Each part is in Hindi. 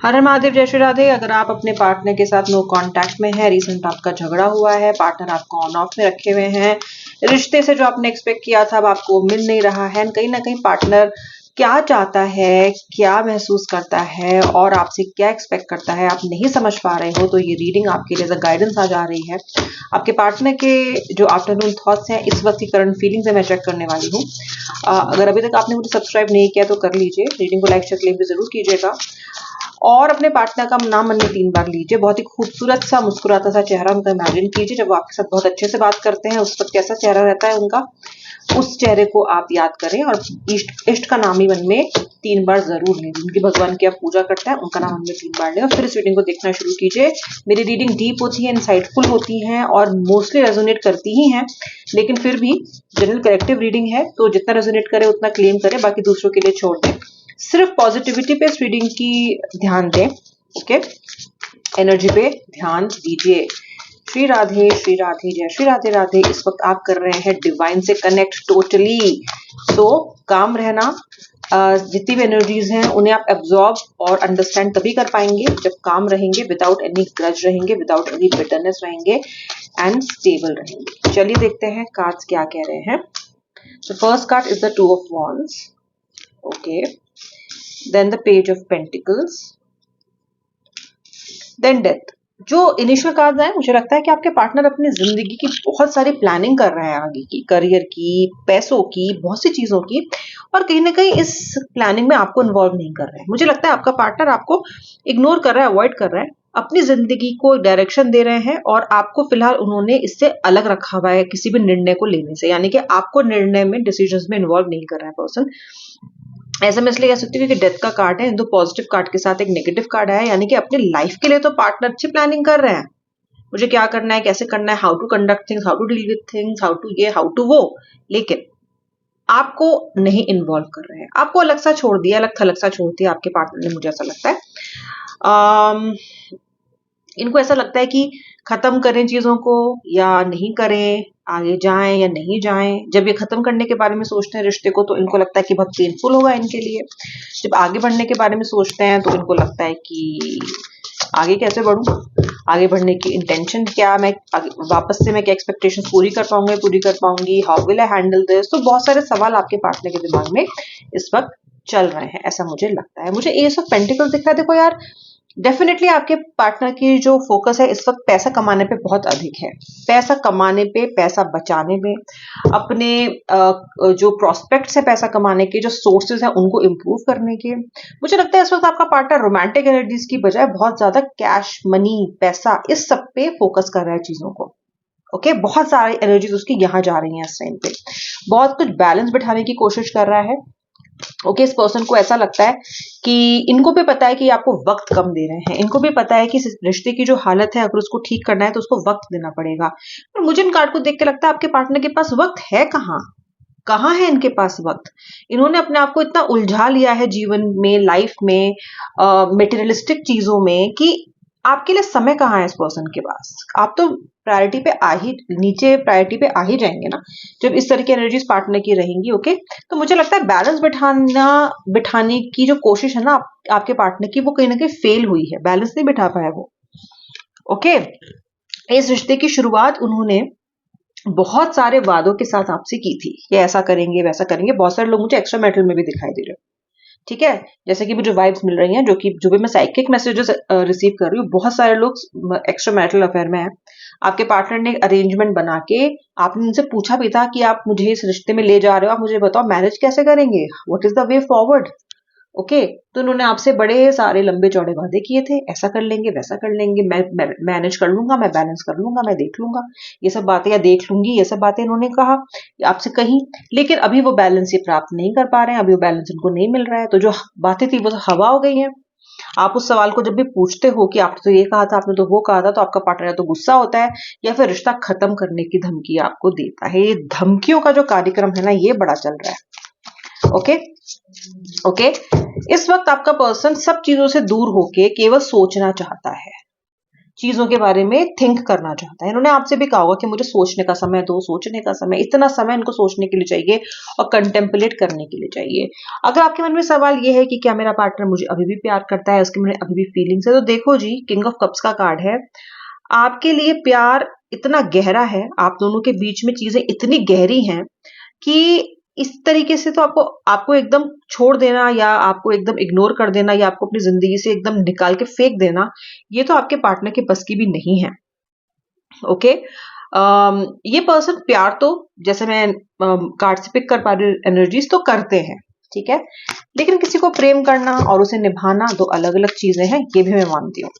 हर हर महादेव, जय श्री राधे। अगर आप अपने पार्टनर के साथ नो कांटेक्ट में है, रिसेंट आपका झगड़ा हुआ है, पार्टनर आपको ऑन ऑफ में रखे हुए हैं, रिश्ते से जो आपने एक्सपेक्ट किया था अब आपको मिल नहीं रहा है, कहीं ना कहीं पार्टनर क्या चाहता है, क्या महसूस करता है और आपसे क्या एक्सपेक्ट करता है, आप नहीं समझ पा रहे हो, तो ये रीडिंग आपके लिए गाइडेंस आ जा रही है। आपके पार्टनर के जो आफ्टरनून थॉट्स हैं, इस वक्त की करंट फीलिंग्स है, मैं चेक करने वाली हूँ। अगर अभी तक आपने मुझे सब्सक्राइब नहीं किया तो कर लीजिए, रीडिंग को लाइक शेयर क्लेम भी जरूर कीजिएगा और अपने पार्टनर का नाम मन में 3 बार लीजिए। बहुत ही खूबसूरत सा मुस्कुराता सा चेहरा उनका इमेजिन कीजिए। जब वो आपके साथ बहुत अच्छे से बात करते हैं उस वक्त कैसा चेहरा रहता है उनका, उस चेहरे को आप याद करें और इष्ट का नाम ही मन में 3 बार जरूर लें। जिनकी भगवान की आप पूजा करते हैं उनका नाम मन में 3 बार लें और फिर इस रीडिंग को देखना शुरू कीजिए। मेरी रीडिंग डीप होती है, इंसाइटफुल होती है और मोस्टली रेजोनेट करती ही हैं, लेकिन फिर भी जनरल कलेक्टिव रीडिंग है तो जितना रेजोनेट करे उतना क्लेम करें, बाकी दूसरों के लिए छोड़ दें। सिर्फ पॉजिटिविटी पे इस रीडिंग की ध्यान दें, ओके? एनर्जी पे ध्यान दीजिए। श्री राधे जय श्री राधे राधे। इस वक्त आप कर रहे हैं डिवाइन से कनेक्ट टोटली। सो काम रहना, जितनी भी एनर्जीज हैं उन्हें आप एब्जॉर्ब और अंडरस्टैंड तभी कर पाएंगे जब काम रहेंगे, विदाउट एनी ग्रज रहेंगे, विदाउट एनी बिटरनेस रहेंगे एंड स्टेबल रहेंगे। चलिए देखते हैं कार्ड्स क्या कह रहे हैं। The first card is the 2 of Wands, okay, then the page of pentacles, then death. जो इनिशियल कार्ड है, मुझे लगता है कि आपके पार्टनर अपनी जिंदगी की बहुत सारी प्लानिंग कर रहे हैं, आगे की, करियर की, पैसों की, बहुत सी चीजों की, और कहीं ना कहीं इस प्लानिंग में आपको इन्वॉल्व नहीं कर रहे हैं। मुझे लगता है आपका पार्टनर आपको इग्नोर कर रहा है, अवॉइड कर रहा है, अपनी जिंदगी को डायरेक्शन दे रहे हैं और आपको फिलहाल उन्होंने इससे अलग रखा हुआ है किसी भी निर्णय को लेने से, यानी कि आपको निर्णय में, डिसीजंस में इन्वॉल्व नहीं कर रहा है पर्सन। ऐसा मैं इसलिए कह सकती हूँ क्योंकि डेथ का कार्ड है, दो पॉजिटिव कार्ड के साथ एक नेगेटिव कार्ड है, यानी कि अपनी लाइफ के लिए तो पार्टनर अच्छी प्लानिंग कर रहे हैं, मुझे क्या करना है, कैसे करना है, how to conduct things, how to deal with things, how to ये, हाउ टू वो, लेकिन आपको नहीं इन्वॉल्व कर रहे हैं, आपको अलग सा छोड़ दिया, अलग थलग सा छोड़ दिया आपके पार्टनर ने, मुझे ऐसा लगता है। इनको ऐसा लगता है कि खत्म करें चीजों को या नहीं करें, आगे जाएं या नहीं जाएं। जब ये खत्म करने के बारे में सोचते हैं रिश्ते को तो इनको लगता है कि बहुत पेनफुल होगा इनके लिए। जब आगे बढ़ने के बारे में सोचते हैं तो इनको लगता है कि आगे कैसे बढ़ूं, आगे बढ़ने की इंटेंशन क्या, मैं वापस से मैं क्या एक्सपेक्टेशंस पूरी कर पाऊंगी, how will I handle this. तो बहुत सारे सवाल आपके पार्टनर के दिमाग में इस वक्त चल रहे हैं, ऐसा मुझे लगता है। मुझे एस ऑफ पेंटिकल्स दिख रहा है। देखो यार, डेफिनेटली आपके पार्टनर की जो फोकस है इस वक्त पैसा कमाने पे बहुत अधिक है, पैसा कमाने पे, पैसा बचाने में, अपने जो प्रोस्पेक्ट्स है पैसा कमाने के, जो सोर्सेज है उनको इम्प्रूव करने के। मुझे लगता है इस वक्त आपका पार्टनर रोमांटिक एनर्जीज की बजाय बहुत ज्यादा कैश, मनी, पैसा, इस सब पे फोकस कर रहा है चीजों को, ओके? बहुत सारी एनर्जीज उसकी यहाँ जा रही हैं इस टाइम पे, बहुत कुछ बैलेंस बिठाने की कोशिश कर रहा है, ओके? इस पर्सन को ऐसा लगता है कि इनको भी पता है कि आपको वक्त कम दे रहे हैं, इनको भी पता है कि इस रिश्ते की जो हालत है अगर उसको ठीक करना है तो उसको वक्त देना पड़ेगा। पर मुझे इन कार्ड को देख के लगता है आपके पार्टनर के पास वक्त है कहाँ है इनके पास वक्त। इन्होंने अपने आप को इतना उलझा लिया है जीवन में, लाइफ में, मेटेरियलिस्टिक चीजों में, कि आपके लिए समय कहाँ है इस पर्सन के पास। आप तो प्रायोरिटी पे प्रायोरिटी पे आ ही जाएंगे ना जब इस तरह की एनर्जीज पार्टनर की रहेंगी, ओके? तो मुझे लगता है बैलेंस बिठाने की जो कोशिश है ना आपके पार्टनर की, वो कहीं ना कहीं फेल हुई है, बैलेंस नहीं बिठा पाया वो, ओके? इस रिश्ते की शुरुआत उन्होंने बहुत सारे वादों के साथ आपसे की थी, ये ऐसा करेंगे वैसा करेंगे। बहुत सारे लोग मुझे एक्स्ट्रा मैरिटल में भी दिखाई दे रहे हैं, ठीक है? जैसे कि मुझे वाइब्स मिल रही हैं, जो भी मैं साइकिक मैसेजेस रिसीव कर रही हूँ, बहुत सारे लोग एक्स्ट्रा मैरिटल अफेयर में हैं। आपके पार्टनर ने अरेंजमेंट बना के, आपने उनसे पूछा भी था कि आप मुझे इस रिश्ते में ले जा रहे हो, आप मुझे बताओ मैरिज कैसे करेंगे, what is the way forward, okay? तो उन्होंने आपसे बड़े सारे लंबे चौड़े वादे किए थे, ऐसा कर लेंगे वैसा कर लेंगे, मैं मैनेज कर लूंगा, मैं बैलेंस कर लूंगा, मैं देख लूंगा, ये सब बातें, या देख लूंगी, ये सब बातें इन्होंने कहा आपसे कही। लेकिन अभी वो बैलेंस ये प्राप्त नहीं कर पा रहे हैं, अभी वो बैलेंस इनको नहीं मिल रहा है, तो जो बातें थी वो हवा हो गई हैं। आप उस सवाल को जब भी पूछते हो कि आपने तो ये कहा था, आपने तो वो कहा था, तो आपका पार्टनर या तो गुस्सा होता है या फिर रिश्ता खत्म करने की धमकी आपको देता है। ये धमकियों का जो कार्यक्रम है ना, ये बड़ा चल रहा है, ओके? ओके? इस वक्त आपका पर्सन सब चीजों से दूर होके केवल सोचना चाहता है, चीजों के बारे में थिंक करना चाहता है। इन्होंने आपसे भी कहा होगा कि मुझे सोचने का समय दो, सोचने का समय, इतना समय इनको सोचने के लिए चाहिए और कंटेम्पलेट करने के लिए चाहिए। अगर आपके मन में सवाल ये है कि क्या मेरा पार्टनर मुझे अभी भी प्यार करता है, उसके मन में अभी भी फीलिंग्स है, तो देखो जी, किंग ऑफ कप्स का कार्ड है। आपके लिए प्यार इतना गहरा है, आप दोनों के बीच में चीजें इतनी गहरी हैं कि इस तरीके से तो आपको आपको एकदम छोड़ देना या आपको एकदम इग्नोर कर देना या आपको अपनी जिंदगी से एकदम निकाल के फेंक देना, ये तो आपके पार्टनर के बस की भी नहीं है। ओके। ये पर्सन प्यार तो, जैसे मैं कार्ड से पिक कर पा रही हूँ एनर्जीज, तो करते हैं, ठीक है, लेकिन किसी को प्रेम करना और उसे निभाना दो अलग अलग चीजें हैं, ये भी मैं मानती हूँ।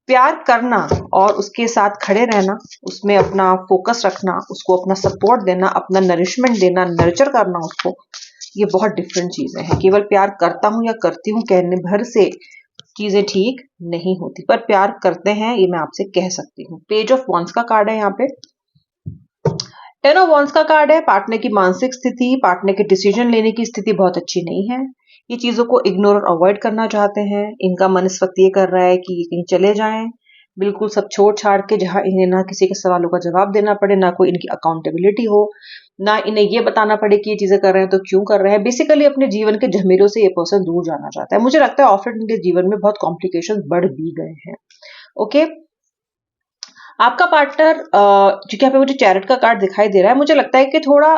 प्यार करना और उसके साथ खड़े रहना, उसमें अपना फोकस रखना, उसको अपना सपोर्ट देना, अपना नरिशमेंट देना, नर्चर करना उसको, ये बहुत डिफरेंट चीजें हैं। केवल प्यार करता हूं या करती हूँ कहने भर से चीजें ठीक नहीं होती, पर प्यार करते हैं ये मैं आपसे कह सकती हूँ। पेज ऑफ वॉन्ड्स का कार्ड है यहाँ पे। टेन ऑफ वॉन्ड्स का कार्ड है। पार्टनर की मानसिक स्थिति, पार्टनर के डिसीजन लेने की स्थिति बहुत अच्छी नहीं है। ये चीजों को इग्नोर और अवॉइड करना चाहते हैं। इनका मन इस वक्त ये कर रहा है कि कहीं चले जाएं, बिल्कुल सब छोड़ छाड़ के, जहां इन्हें ना किसी के सवालों का जवाब देना पड़े, ना कोई इनकी अकाउंटेबिलिटी हो, ना इन्हें ये बताना पड़े कि ये चीजें कर रहे हैं तो क्यों कर रहे हैं। बेसिकली अपने जीवन के झमेलों से ये पर्सन दूर जाना चाहता है। मुझे लगता है ऑफर इनके जीवन में बहुत कॉम्प्लिकेशन बढ़ भी गए हैं। ओके। आपका पार्टनर, क्योंकि यहाँ पे मुझे चैरिट का कार्ड दिखाई दे रहा है, मुझे लगता है कि थोड़ा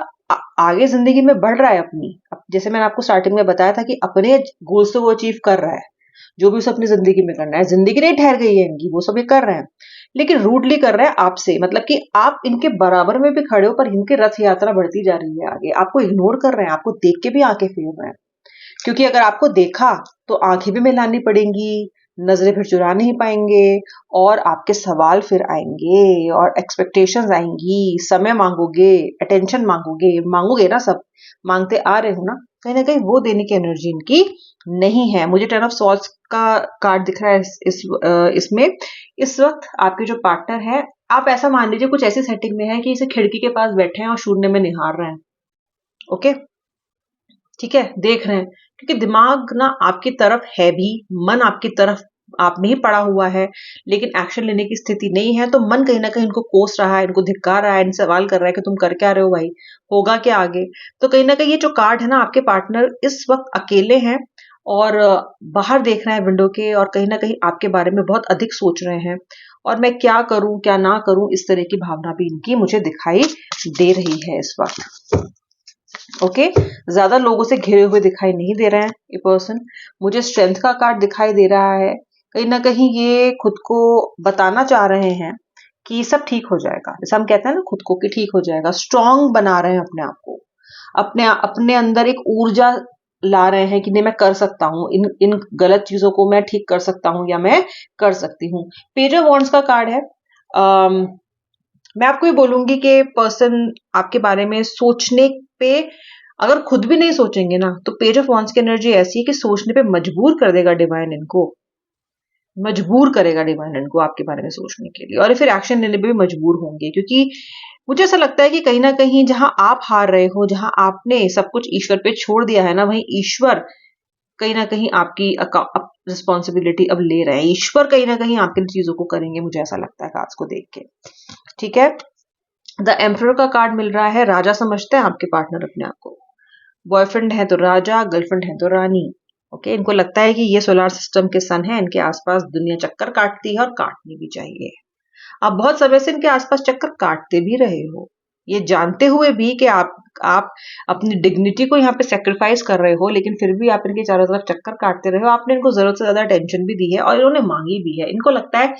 आगे जिंदगी में बढ़ रहा है अपनी। जैसे मैंने आपको स्टार्टिंग में बताया था कि अपने गोल्स को वो अचीव कर रहा है, जो भी उसे अपनी जिंदगी में करना है। जिंदगी नहीं ठहर गई है इनकी, वो सब ये कर रहे हैं, लेकिन रूडली कर रहे हैं आपसे, मतलब कि आप इनके बराबर में भी खड़े हो पर इनकी रथ यात्रा बढ़ती जा रही है आगे। आपको इग्नोर कर रहे हैं, आपको देख के भी आंखें फेर रहे हैं, क्योंकि अगर आपको देखा तो आंखें भी मिलानी पड़ेंगी, नजरें फिर चुरा नहीं पाएंगे, और आपके सवाल फिर आएंगे और एक्सपेक्टेशंस आएंगी, समय मांगोगे, अटेंशन मांगोगे, मांगोगे ना, सब मांगते आ रहे हो ना कहीं वो देने की एनर्जी इनकी नहीं है। मुझे टेन ऑफ सॉर्ड्स का कार्ड दिख रहा है इसमें। इस वक्त आपके जो पार्टनर है, आप ऐसा मान लीजिए कुछ ऐसी सेटिंग में है कि इसे खिड़की के पास बैठे हैं और शून्य में निहार रहे हैं। ओके, ठीक है, देख रहे हैं, क्योंकि दिमाग ना आपकी तरफ है भी, मन आपकी तरफ आप में ही पड़ा हुआ है, लेकिन एक्शन लेने की स्थिति नहीं है। तो मन कहीं ना कहीं इनको कोस रहा है, इनको धिक्कार रहा है, इनसे सवाल कर रहा है कि तुम कर क्या रहे हो भाई, होगा क्या आगे। तो कहीं ना कहीं ये जो कार्ड है ना, आपके पार्टनर इस वक्त अकेले हैं और बाहर देख रहे हैं विंडो के, और कहीं ना कहीं आपके बारे में बहुत अधिक सोच रहे हैं, और मैं क्या करूं क्या ना करूं, इस तरह की भावना भी इनकी मुझे दिखाई दे रही है इस वक्त। ओके, ज्यादा लोगों से घिरे हुए दिखाई नहीं दे रहे हैं ये पर्सन। मुझे स्ट्रेंथ का कार्ड दिखाई दे रहा है। कहीं ना कहीं ये खुद को बताना चाह रहे हैं कि सब ठीक हो जाएगा, जैसे हम कहते हैं ना खुद को कि ठीक हो जाएगा। स्ट्रांग बना रहे हैं अपने आप को, अपने अपने अंदर एक ऊर्जा ला रहे हैं कि नहीं मैं कर सकता हूँ, इन इन गलत चीजों को मैं ठीक कर सकता हूँ या मैं कर सकती हूँ। पेज ऑफ वॉन्ड्स का कार्ड है। मैं आपको ये बोलूंगी कि पर्सन आपके बारे में सोचने पे, अगर खुद भी नहीं सोचेंगे ना, तो पेज ऑफ वॉन्ड्स की एनर्जी ऐसी है कि सोचने पे मजबूर कर देगा डिवाइन इनको, मजबूर करेगा डिवाइन इनको आपके बारे में सोचने के लिए, और फिर एक्शन लेने पे भी मजबूर होंगे। क्योंकि मुझे ऐसा लगता है कि कहीं ना कहीं जहां आप हार रहे हो, जहां आपने सब कुछ ईश्वर पे छोड़ दिया है ना, वहीं ईश्वर कहीं ना कहीं आपकी रिस्पॉन्सिबिलिटी अब ले रहे हैं। ईश्वर कहीं ना कहीं आपके चीजों को करेंगे, मुझे ऐसा लगता है कार्ड्स को देख के। ठीक है, द एम्परर का कार्ड मिल रहा है। राजा समझते हैं आपके पार्टनर अपने आप को, बॉयफ्रेंड है तो राजा, गर्लफ्रेंड है तो रानी। ओके, इनको लगता है कि ये सोलर सिस्टम के सन है, इनके आसपास दुनिया चक्कर काटती है और काटनी भी चाहिए। आप बहुत समय से इनके आसपास चक्कर काटते भी रहे हो, ये जानते हुए भी कि आप अपनी डिग्निटी को यहाँ पे सेक्रीफाइस कर रहे हो, लेकिन फिर भी आप इनके चारों तरफ चक्कर काटते रहे हो। आपने इनको जरूरत से ज्यादा टेंशन भी दी है और इन्होंने मांगी भी है। इनको लगता है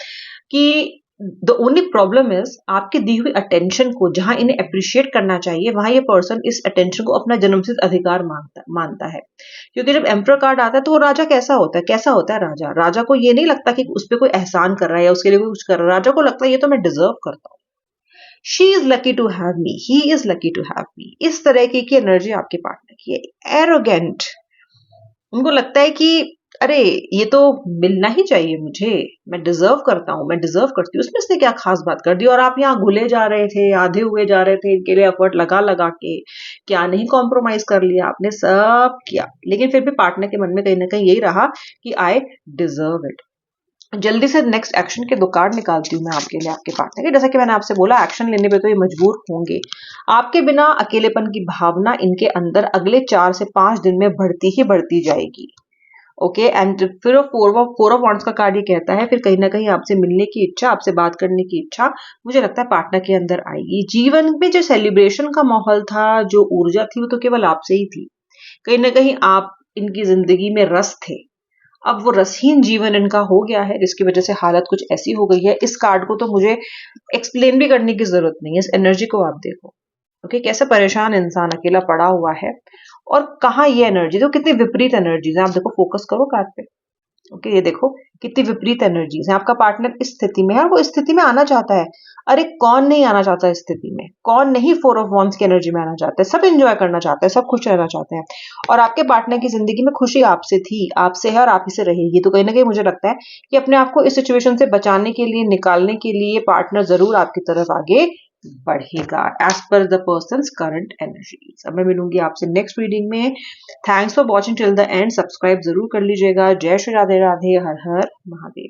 कि द ओनली प्रॉब्लम इज आपकी दी हुई अटेंशन को जहां इन्हें अप्रिशिएट करना चाहिए, वहां ये पर्सन इस अटेंशन को अपना जन्मसिद्ध अधिकार मानता है। क्योंकि जब एम्परर कार्ड आता है तो वो राजा कैसा होता है, कैसा होता है राजा, राजा को ये नहीं लगता कि उस पर कोई एहसान कर रहा है या उसके लिए कोई कुछ कर रहा है। राजा को लगता है ये तो मैं डिजर्व करता हूँ, she is lucky to have me, he is lucky to have me. इस तरह की एनर्जी आपके पार्टनर की है। एरोगेंट, उनको लगता है कि अरे ये तो मिलना ही चाहिए मुझे, मैं डिजर्व करता हूँ, मैं डिजर्व करती हूँ, उसमें इसने क्या खास बात कर दी। और आप यहाँ घुले जा रहे थे, आधे हुए जा रहे थे, इनके लिए एफर्ट लगा लगा के, क्या नहीं कॉम्प्रोमाइज कर लिया आपने, सब किया, लेकिन फिर भी पार्टनर के मन में कहीं ना कहीं यही रहा कि आई डिजर्व इट। जल्दी से नेक्स्ट एक्शन के 2 कार्ड निकालती हूँ मैं आपके लिए, आपके पार्टनर के। जैसा कि मैंने आपसे बोला, एक्शन लेने पे तो ये मजबूर होंगे। आपके बिना अकेलेपन की भावना इनके अंदर अगले 4 से 5 दिन में बढ़ती ही बढ़ती जाएगी। ओके, एंड फिर फोर ऑफ वांड्स का कार्ड ये कहता है फिर कहीं ना कहीं आपसे मिलने की इच्छा, आपसे बात करने की इच्छा मुझे लगता है पार्टनर के अंदर आएगी। जीवन में जो सेलिब्रेशन का माहौल था, जो ऊर्जा थी, वो तो केवल आपसे ही थी। कहीं ना कहीं आप इनकी जिंदगी में रस थे। अब वो रसहीन जीवन इनका हो गया है, जिसकी वजह से हालत कुछ ऐसी हो गई है। इस कार्ड को तो मुझे एक्सप्लेन भी करने की जरूरत नहीं है, इस एनर्जी को आप देखो। ओके, कैसे परेशान इंसान अकेला पड़ा हुआ है और कहाँ ये एनर्जी, तो कितनी विपरीत एनर्जीज है। आप देखो, फोकस करो कार्ड पे। ओके, ये देखो कितनी विपरीत एनर्जीज है। आपका पार्टनर इस स्थिति में है और वो इस स्थिति में आना चाहता है। अरे कौन नहीं आना चाहता इस स्थिति में, कौन नहीं फोर ऑफ वॉन्ड्स की एनर्जी में आना चाहता है। सब एंजॉय करना चाहते हैं, सब खुश रहना चाहते हैं। और आपके पार्टनर की जिंदगी में खुशी आपसे थी, आपसे है और आप ही से रहेगी। तो कहीं ना कहीं मुझे लगता है कि अपने आप को इस सिचुएशन से बचाने के लिए, निकालने के लिए पार्टनर जरूर आपकी तरफ आगे बढ़ेगा, as per the person current energies. अब मैं मिलूंगी आपसे नेक्स्ट रीडिंग में। Thanks for watching till the end. Subscribe जरूर कर लीजिएगा। जय श्री राधे राधे, हर हर महादेव।